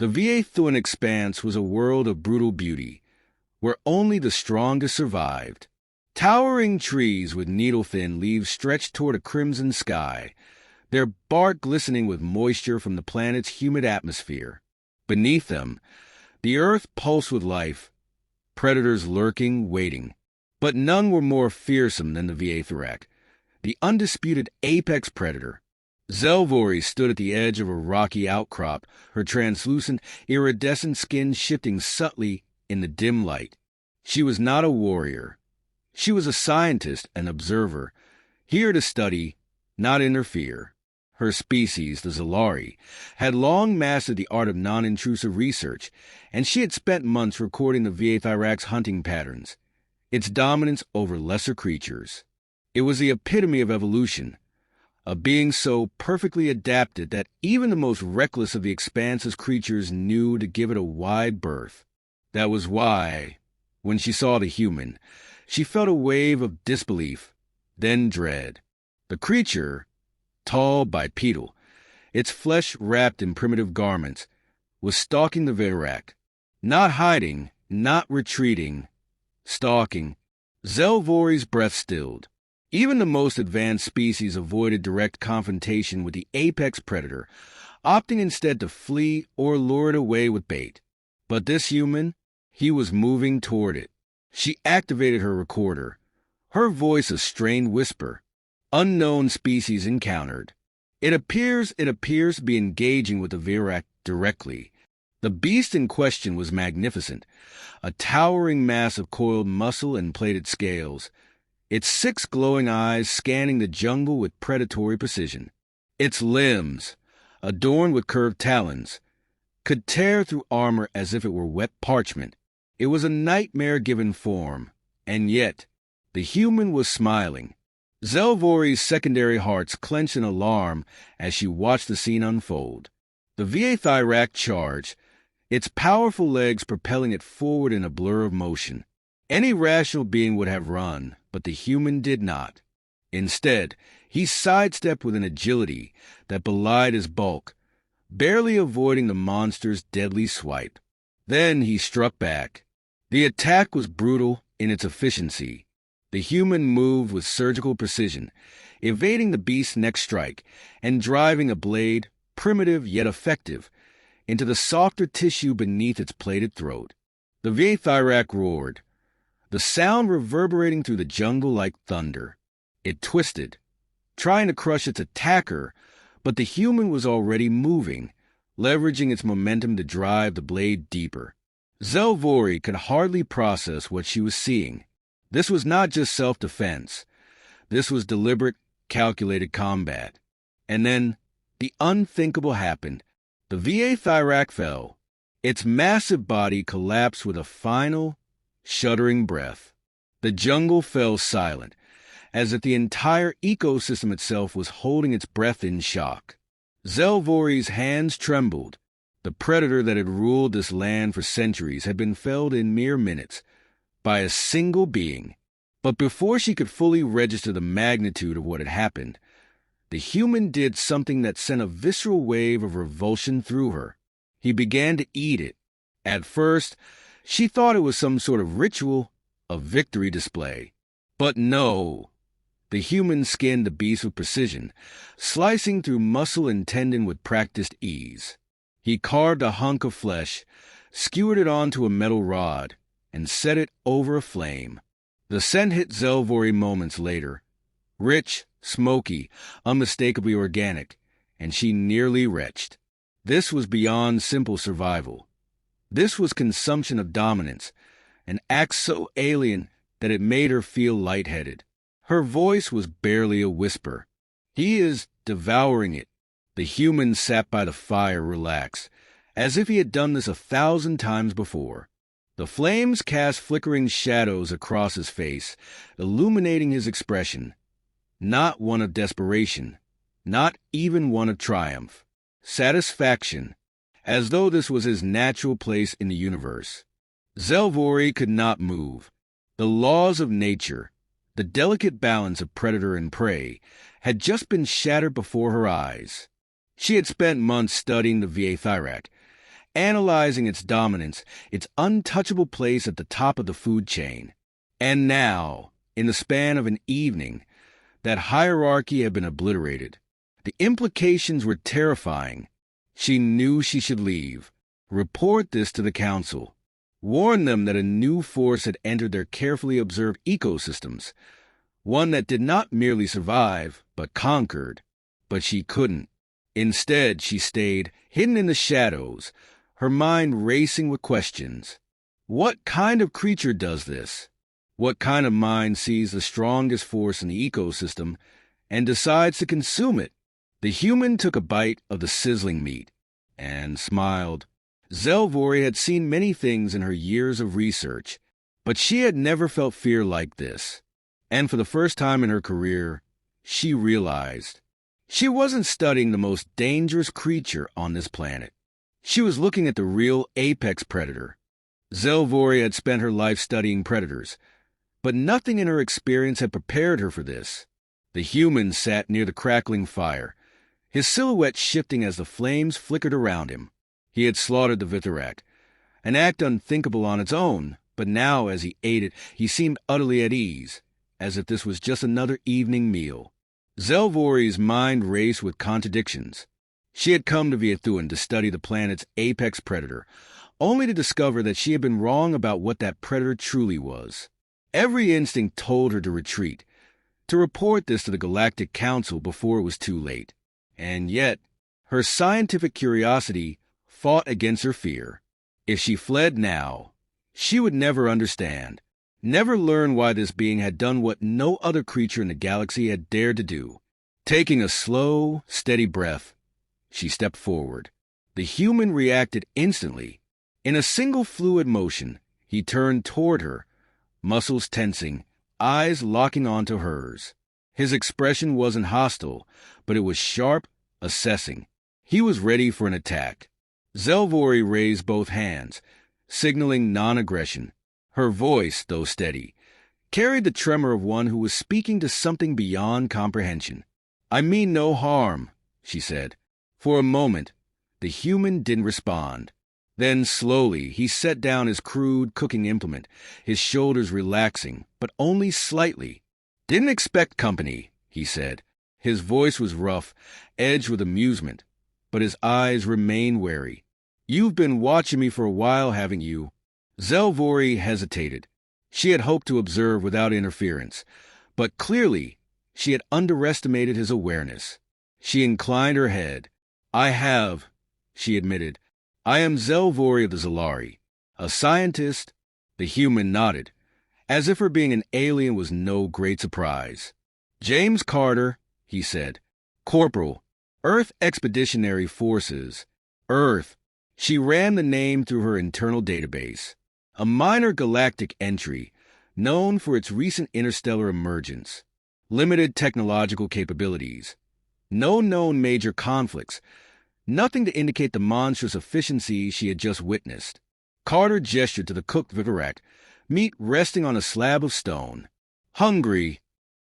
The Viethuan expanse was a world of brutal beauty, where only the strongest survived. Towering trees with needle-thin leaves stretched toward a crimson sky, their bark glistening with moisture from the planet's humid atmosphere. Beneath them, the earth pulsed with life, predators lurking, waiting. But none were more fearsome than the Viethurak, the undisputed apex predator. Zelvori stood at the edge of a rocky outcrop, her translucent, iridescent skin shifting subtly in the dim light. She was not a warrior. She was a scientist, an observer, here to study, not interfere. Her species, the Zalari, had long mastered the art of non-intrusive research, and she had spent months recording the Viethurak's hunting patterns, its dominance over lesser creatures. It was the epitome of evolution, a being so perfectly adapted that even the most reckless of the expanse's creatures knew to give it a wide berth. That was why, when she saw the human, she felt a wave of disbelief, then dread. The creature, tall, bipedal, its flesh wrapped in primitive garments, was stalking the Viethurak. Not hiding, not retreating, stalking. Zelvori's breath stilled. Even the most advanced species avoided direct confrontation with the apex predator, opting instead to flee or lure it away with bait. But this human, he was moving toward it. She activated her recorder, her voice a strained whisper. Unknown species encountered. It appears to be engaging with the Viethurak directly. The beast in question was magnificent, a towering mass of coiled muscle and plated scales, its 6 glowing eyes scanning the jungle with predatory precision. Its limbs, adorned with curved talons, could tear through armor as if it were wet parchment. It was a nightmare-given form, and yet the human was smiling. Zelvori's secondary hearts clenched in alarm as she watched the scene unfold. The Viethurak charged, its powerful legs propelling it forward in a blur of motion. Any rational being would have run, but the human did not. Instead, he sidestepped with an agility that belied his bulk, barely avoiding the monster's deadly swipe. Then he struck back. The attack was brutal in its efficiency. The human moved with surgical precision, evading the beast's next strike and driving the blade, primitive yet effective, into the softer tissue beneath its plated throat. The Viethurak roared, the sound reverberating through the jungle like thunder. It twisted, trying to crush its attacker, but the human was already moving, leveraging its momentum to drive the blade deeper. Zelvori could hardly process what she was seeing. This was not just self-defense. This was deliberate, calculated combat. And then, the unthinkable happened. The Viethurak fell. Its massive body collapsed with a final, shuddering breath. The jungle fell silent, as if the entire ecosystem itself was holding its breath in shock. Zelvori's hands trembled. The predator that had ruled this land for centuries had been felled in mere minutes, by a single being. But before she could fully register the magnitude of what had happened, the human did something that sent a visceral wave of revulsion through her. He began to eat it. At first, she thought it was some sort of ritual, a victory display. But no. The human skinned the beast with precision, slicing through muscle and tendon with practiced ease. He carved a hunk of flesh, skewered it onto a metal rod, and set it over a flame. The scent hit Zelvori moments later, rich, smoky, unmistakably organic, and she nearly retched. This was beyond simple survival. This was consumption of dominance, an act so alien that it made her feel lightheaded. Her voice was barely a whisper. "He is devouring it." The human sat by the fire relaxed, as if he had done this 1,000 times before. The flames cast flickering shadows across his face, illuminating his expression. Not one of desperation, not even one of triumph. Satisfaction, as though this was his natural place in the universe. Zelvori could not move. The laws of nature, the delicate balance of predator and prey, had just been shattered before her eyes. She had spent months studying the Viethurak, analyzing its dominance, its untouchable place at the top of the food chain. And now, in the span of an evening, that hierarchy had been obliterated. The implications were terrifying. She knew she should leave, report this to the council, warn them that a new force had entered their carefully observed ecosystems, one that did not merely survive, but conquered. But she couldn't. Instead, she stayed, hidden in the shadows, her mind racing with questions. What kind of creature does this? What kind of mind sees the strongest force in the ecosystem and decides to consume it? The human took a bite of the sizzling meat and smiled. Zelvori had seen many things in her years of research, but she had never felt fear like this. And for the first time in her career, she realized she wasn't studying the most dangerous creature on this planet. She was looking at the real apex predator. Zelvori had spent her life studying predators, but nothing in her experience had prepared her for this. The human sat near the crackling fire, his silhouette shifting as the flames flickered around him. He had slaughtered the Vithorak, an act unthinkable on its own, but now as he ate it, he seemed utterly at ease, as if this was just another evening meal. Zelvori's mind raced with contradictions. She had come to Viathuan to study the planet's apex predator, only to discover that she had been wrong about what that predator truly was. Every instinct told her to retreat, to report this to the Galactic Council before it was too late. And yet, her scientific curiosity fought against her fear. If she fled now, she would never understand, never learn why this being had done what no other creature in the galaxy had dared to do. Taking a slow, steady breath, she stepped forward. The human reacted instantly. In a single fluid motion, he turned toward her, muscles tensing, eyes locking onto hers. His expression wasn't hostile, but it was sharp, assessing. He was ready for an attack. Zelvori raised both hands, signaling non-aggression. Her voice, though steady, carried the tremor of one who was speaking to something beyond comprehension. "I mean no harm," she said. For a moment, the human didn't respond. Then, slowly, he set down his crude cooking implement, his shoulders relaxing, but only slightly. "Didn't expect company," he said. His voice was rough, edged with amusement, but his eyes remained wary. "You've been watching me for a while, haven't you?" Zelvori hesitated. She had hoped to observe without interference, but clearly she had underestimated his awareness. She inclined her head. "I have," she admitted. "I am Zelvori of the Zalari, a scientist." The human nodded, as if her being an alien was no great surprise. "James Carter," he said. "Corporal, Earth Expeditionary Forces. Earth." She ran the name through her internal database. A minor galactic entry, known for its recent interstellar emergence. Limited technological capabilities. No known major conflicts. Nothing to indicate the monstrous efficiency she had just witnessed. Carter gestured to the cooked Vithorak, meat resting on a slab of stone. "Hungry."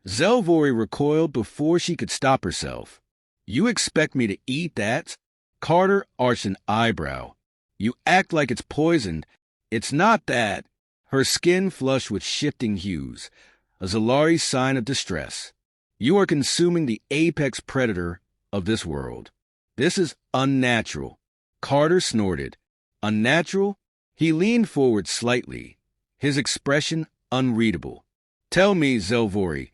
Zelvori recoiled before she could stop herself. "You expect me to eat that?" Carter arched an eyebrow. "You act like it's poisoned. It's not that." Her skin flushed with shifting hues, a Zalari sign of distress. "You are consuming the apex predator of this world. This is unnatural." Carter snorted. "Unnatural?" He leaned forward slightly, his expression unreadable. "Tell me, Zelvori,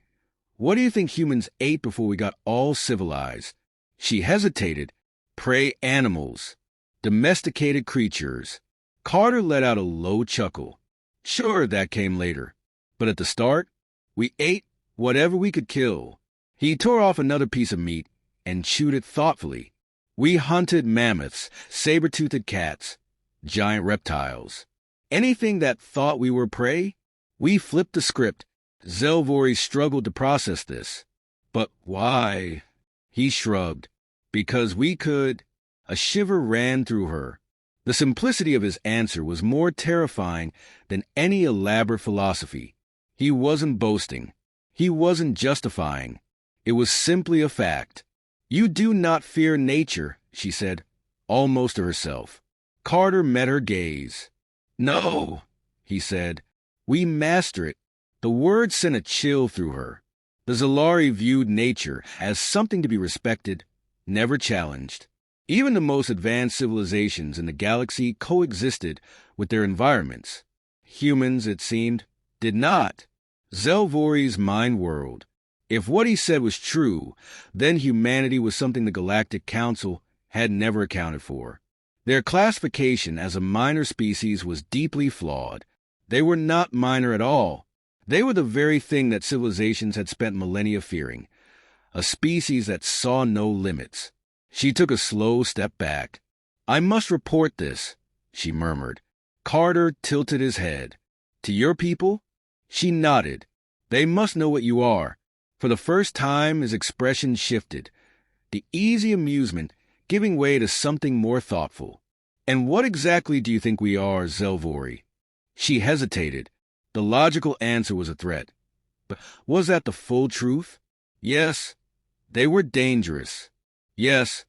what do you think humans ate before we got all civilized?" She hesitated. "Prey animals. Domesticated creatures." Carter let out a low chuckle. "Sure, that came later. But at the start, we ate whatever we could kill." He tore off another piece of meat and chewed it thoughtfully. "We hunted mammoths, saber-toothed cats, giant reptiles. Anything that thought we were prey. We flipped the script." Zelvori struggled to process this. "But why?" He shrugged. "Because we could." A shiver ran through her. The simplicity of his answer was more terrifying than any elaborate philosophy. He wasn't boasting. He wasn't justifying. It was simply a fact. "You do not fear nature," she said, almost to herself. Carter met her gaze. "No," he said. "We master it." The word sent a chill through her. The Zalari viewed nature as something to be respected, never challenged. Even the most advanced civilizations in the galaxy coexisted with their environments. Humans, it seemed, did not. Zelvori's mind whirled. If what he said was true, then humanity was something the Galactic Council had never accounted for. Their classification as a minor species was deeply flawed. They were not minor at all. They were the very thing that civilizations had spent millennia fearing, a species that saw no limits. She took a slow step back. "I must report this," she murmured. Carter tilted his head. "To your people?" She nodded. "They must know what you are." For the first time, his expression shifted, the easy amusement giving way to something more thoughtful. "And what exactly do you think we are, Zelvori?" She hesitated. The logical answer was a threat. But was that the full truth? Yes, they were dangerous. Yes,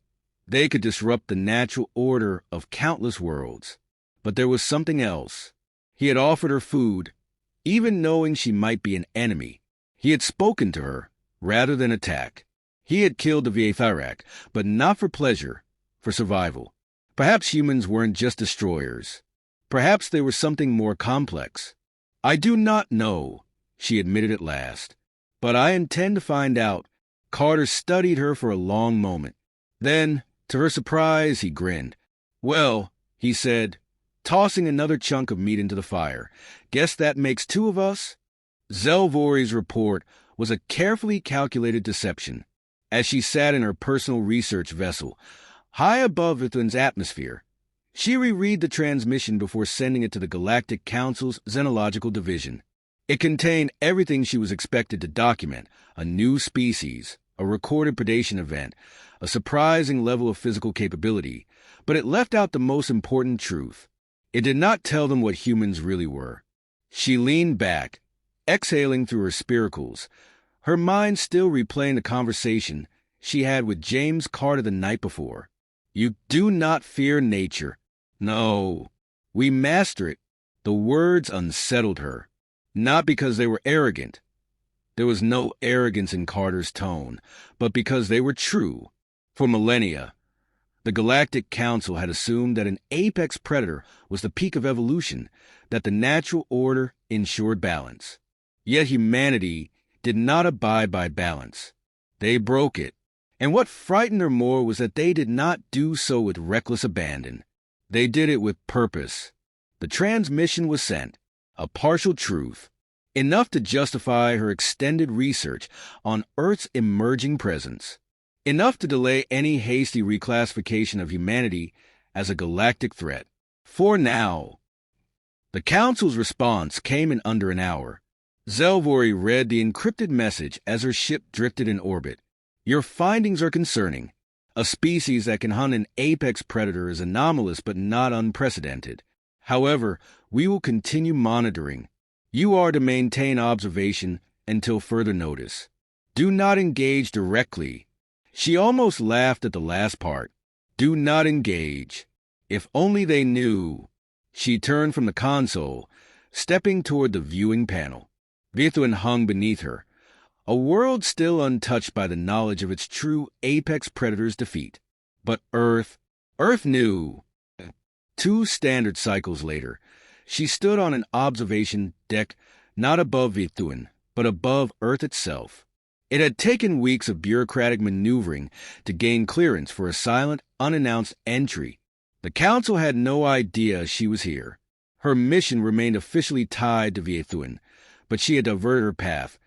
they could disrupt the natural order of countless worlds. But there was something else. He had offered her food, even knowing she might be an enemy. He had spoken to her, rather than attack. He had killed the Vietharak, but not for pleasure, for survival. Perhaps humans weren't just destroyers. Perhaps they were something more complex. "I do not know," she admitted at last. "But I intend to find out." Carter studied her for a long moment. Then, to her surprise, he grinned. "Well," he said, tossing another chunk of meat into the fire, "guess that makes two of us?" Zelvori's report was a carefully calculated deception. As she sat in her personal research vessel, high above Ithlin's atmosphere, she reread the transmission before sending it to the Galactic Council's Xenological Division. It contained everything she was expected to document: a new species, a recorded predation event, a surprising level of physical capability, but it left out the most important truth. It did not tell them what humans really were. She leaned back, exhaling through her spiracles, her mind still replaying the conversation she had with James Carter the night before. "You do not fear nature." "No, we master it." The words unsettled her, not because they were arrogant. There was no arrogance in Carter's tone, but because they were true. For millennia, the Galactic Council had assumed that an apex predator was the peak of evolution, that the natural order ensured balance. Yet humanity did not abide by balance. They broke it. And what frightened her more was that they did not do so with reckless abandon. They did it with purpose. The transmission was sent, a partial truth, enough to justify her extended research on Earth's emerging presence, enough to delay any hasty reclassification of humanity as a galactic threat. For now. The Council's response came in under an hour. Zelvori read the encrypted message as her ship drifted in orbit. "Your findings are concerning. A species that can hunt an apex predator is anomalous but not unprecedented. However, we will continue monitoring. You are to maintain observation until further notice. Do not engage directly." She almost laughed at the last part. "Do not engage." If only they knew. She turned from the console, stepping toward the viewing panel. Vithwin hung beneath her, a world still untouched by the knowledge of its true apex predator's defeat. But Earth knew. 2 standard cycles later, she stood on an observation deck not above Vithwin, but above Earth itself. It had taken weeks of bureaucratic maneuvering to gain clearance for a silent, unannounced entry. The Council had no idea she was here. Her mission remained officially tied to Vithwin, but she had diverted her path,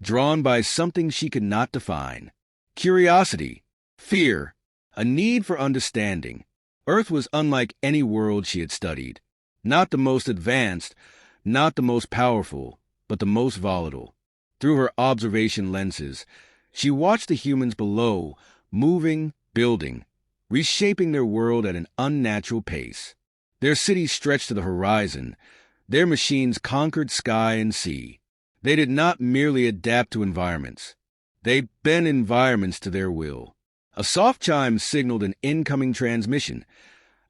drawn by something she could not define. Curiosity, fear, a need for understanding. Earth was unlike any world she had studied. Not the most advanced, not the most powerful, but the most volatile. Through her observation lenses, she watched the humans below, moving, building, reshaping their world at an unnatural pace. Their cities stretched to the horizon. Their machines conquered sky and sea. They did not merely adapt to environments. They bent environments to their will. A soft chime signaled an incoming transmission,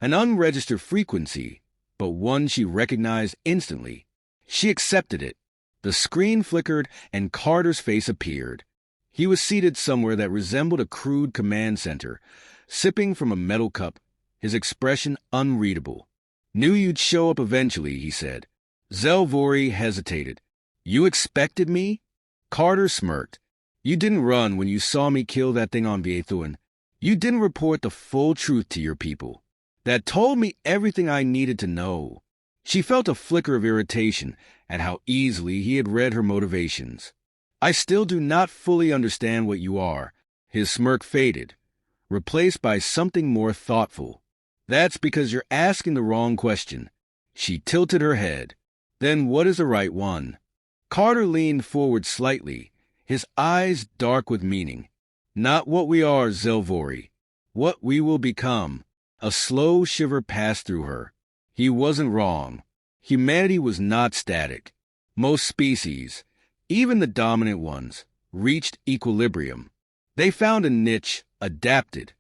An unregistered frequency, but one she recognized instantly. She accepted it. The screen flickered and Carter's face appeared. He was seated somewhere that resembled a crude command center, sipping from a metal cup, his expression unreadable. "Knew you'd show up eventually," he said. Zelvori hesitated. "You expected me?" Carter smirked. "You didn't run when you saw me kill that thing on Viethuan. You didn't report the full truth to your people. That told me everything I needed to know." She felt a flicker of irritation at how easily he had read her motivations. "I still do not fully understand what you are." His smirk faded, replaced by something more thoughtful. "That's because you're asking the wrong question." She tilted her head. "Then what is the right one?" Carter leaned forward slightly, his eyes dark with meaning. "Not what we are, Zelvori. What we will become." A slow shiver passed through her. He wasn't wrong. Humanity was not static. Most species, even the dominant ones, reached equilibrium. They found a niche, adapted,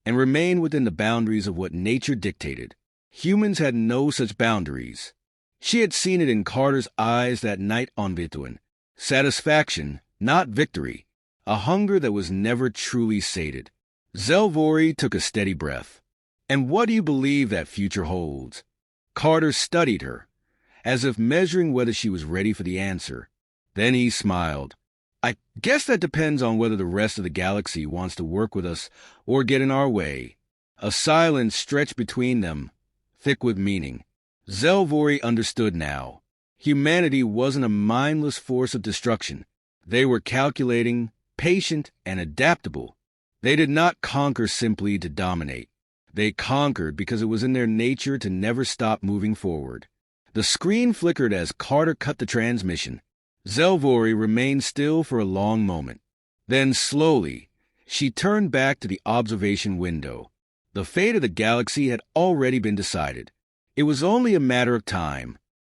and remained within the boundaries of what nature dictated. Humans had no such boundaries. She had seen it in Carter's eyes that night on Viethuan. Satisfaction, not victory. A hunger that was never truly sated. Zelvori took a steady breath. "And what do you believe that future holds?" Carter studied her, as if measuring whether she was ready for the answer. Then he smiled. "I guess that depends on whether the rest of the galaxy wants to work with us or get in our way." A silence stretched between them, thick with meaning. Zelvori understood now. Humanity wasn't a mindless force of destruction. They were calculating, patient, and adaptable. They did not conquer simply to dominate. They conquered because it was in their nature to never stop moving forward. The screen flickered as Carter cut the transmission. Zelvori remained still for a long moment. Then, slowly, she turned back to the observation window. The fate of the galaxy had already been decided. It was only a matter of time.